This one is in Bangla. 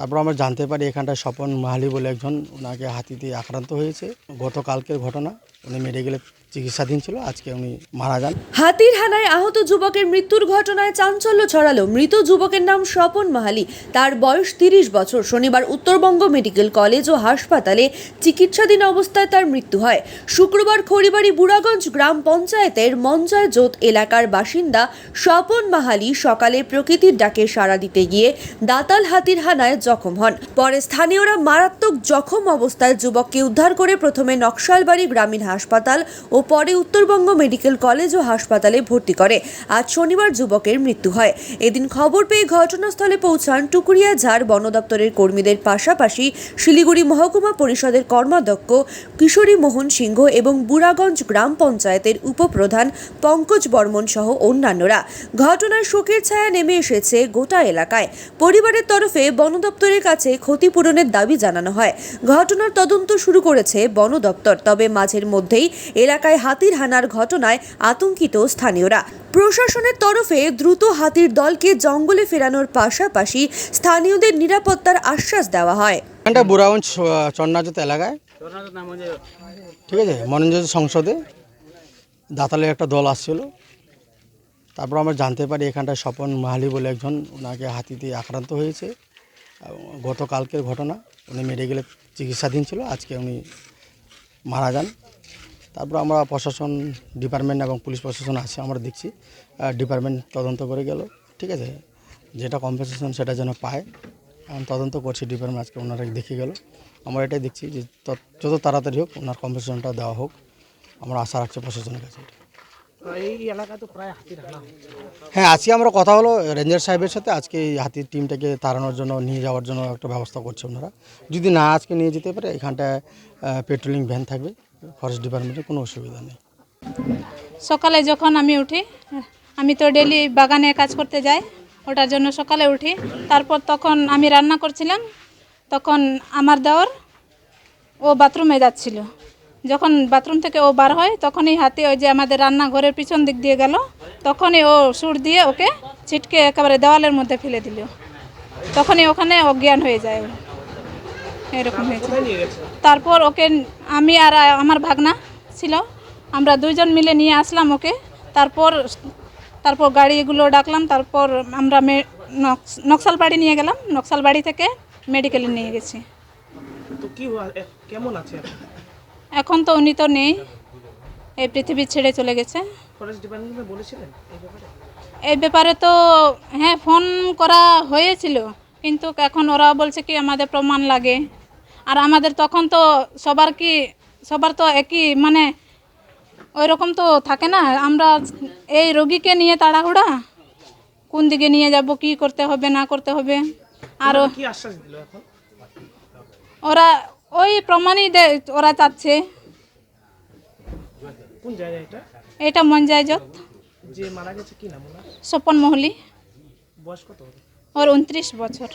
তারপর আমরা জানতে পারি এখানটায় স্বপন মাহালি বলে একজন, ওনাকে হাতি দিয়ে আক্রান্ত হয়েছে। গতকালকের ঘটনা, উনি মেডিকেলে চিকিৎসাধীন ছিল, আজকে উনি মারা যান। হাতির হানায় আহত যুবকের মৃত্যুর ঘটনায় চাঞ্চল্য ছড়ালো। মৃত যুবকের নাম স্বপন মাহালি, তার বয়স 30 বছর। শনিবার উত্তরবঙ্গ মেডিকেল কলেজ ও হাসপাতালে চিকিৎসাধীন অবস্থায় তার মৃত্যু হয়। শুক্রবার খড়িবাড়ি বুড়াগঞ্জ গ্রাম পঞ্চায়েতের মঞ্জয় জোত এলাকার বাসিন্দা স্বপন মাহালি সকালে প্রকৃতির ডাকে সাড়া দিতে গিয়ে দাতাল হাতির হানায় জখম হন। পরে স্থানীয়রা মারাত্মক জখম অবস্থায় যুবককে উদ্ধার করে প্রথমে নকশালবাড়ি গ্রামীণ হাসপাতাল ও পরে উত্তরবঙ্গ মেডিকেল কলেজ ও হাসপাতালে ভর্তি করে। আজ শনিবার যুবকের মৃত্যু হয়। এদিন খবর পেয়ে ঘটনাস্থলে পৌঁছান টুকুরিয়া ঝাড় বন দপ্তরের কর্মীদের পাশাপাশি শিলিগুড়ি মহকুমা পরিষদের কর্মাধ্যক্ষ কিশোরী মোহন সিংহ এবং বুড়াগঞ্জ গ্রাম পঞ্চায়েতের উপপ্রধান পঙ্কজ বর্মন সহ অন্যান্যরা। ঘটনায় শোকের ছায়া নেমে এসেছে গোটা এলাকায়। পরিবারের তরফে বন দপ্তরের কাছে ক্ষতিপূরণের দাবি জানানো হয়। ঘটনার তদন্ত শুরু করেছে বন দপ্তর। তবে মাঝের মধ্যেই এলাকায় হাতির হানার ঘটনায় আতঙ্কিত স্থানীয়রা। প্রশাসনের তরফে দ্রুত হাতির দলকে জঙ্গলে ফেরানোর পাশাপাশি স্থানীয়দের নিরাপত্তার আশ্বাস দেওয়া হয়। এখানটা বুড়াগঞ্জ চন্নাজোত এলাকায়, ঠিক আছে, মনোনয়ন সংসদে দাতালের একটা দল আসছিল। তারপর আমরা জানতে পারি এখানটায় স্বপন মাহালি বলে একজন, ওনাকে হাতি দিয়ে আক্রান্ত হয়েছে। গতকালকের ঘটনা, উনি মেডিকেলে চিকিৎসাধীন ছিল, আজকে উনি মারা যান। তারপর আমরা প্রশাসন ডিপার্টমেন্ট এবং পুলিশ প্রশাসন আছে, আমরা দেখছি ডিপার্টমেন্ট তদন্ত করে গেল, ঠিক আছে, যেটা কম্পেনসেশন সেটা যেন পায়। তদন্ত করছি ডিপার্টমেন্ট, আজকে ওনারা দেখে গেল। আমরা এটাই দেখছি যে যত তাড়াতাড়ি হোক ওনার কম্পেনসেশনটা দেওয়া হোক, আমরা আশা রাখছি প্রশাসনের কাছে। এই এলাকা তো প্রায় হাতির হানা। হ্যাঁ, আজকে আমরা কথা হলো রেঞ্জার সাহেবের সাথে, আজকে এই হাতির টিমটাকে তাড়ানোর জন্য নিয়ে যাওয়ার জন্য একটা ব্যবস্থা করছে ওনারা। যদি না আজকে নিয়ে যেতে পারে, এখানটায় পেট্রোলিং ভ্যান থাকবে, ফরেস্ট ডিপার্টমেন্টের কোনো অসুবিধা নেই। সকালে যখন আমি উঠি, আমি তো ডেলি বাগানে কাজ করতে যাই, ওটার জন্য সকালে উঠি। তারপর তখন আমি রান্না করছিলাম, তখন আমার দেওর ও বাথরুমে যাচ্ছিল। যখন বাথরুম থেকে ও বার হয়, তখনই হাতি ওই যে আমাদের রান্নাঘরের পিছন দিক দিয়ে গেল। তখনই ও সুর দিয়ে ওকে ছিটকে একেবারে দেওয়ালের মধ্যে ফেলে দিল। তখনই ওখানে অজ্ঞান হয়ে যায়, এরকম হয়েছে। তারপর ওকে আমি আর আমার ভাগনা ছিল, আমরা দুইজন মিলে নিয়ে আসলাম ওকে। তারপর গাড়িগুলো ডাকলাম। তারপর আমরা নকশালবাড়ি নিয়ে গেলাম। নকশালবাড়ি থেকে মেডিকেলে নিয়ে গেছি। তো কি কেমন আছে এখন তো উনি তো নেই, এই পৃথিবী ছেড়ে চলে গেছে। ফরেস্ট ডিপার্টমেন্টে বলেছিলেন এই ব্যাপারে? এই ব্যাপারে তো হ্যাঁ, ফোন করা হয়েছিল, কিন্তু এখন ওরা বলছে কি আমাদের প্রমাণ লাগে। আর আমাদের তখন তো সবার তো একই মানে ওই রকম তো থাকে না। আমরা এই রোগীকে নিয়ে তাড়াহুড়া, কোন দিকে নিয়ে যাব, কি করতে হবে না করতে হবে। আরও কি আশ্বাস দিল এখন? ওরা ওই প্রমাণই ওরা চাচ্ছে। কোন জায়গা এটা? এটা মঞ্জায়জত। যে মারা গেছে কি নাম ওনার? স্বপন মহলি। বয়স কত? ওর 29 বছর।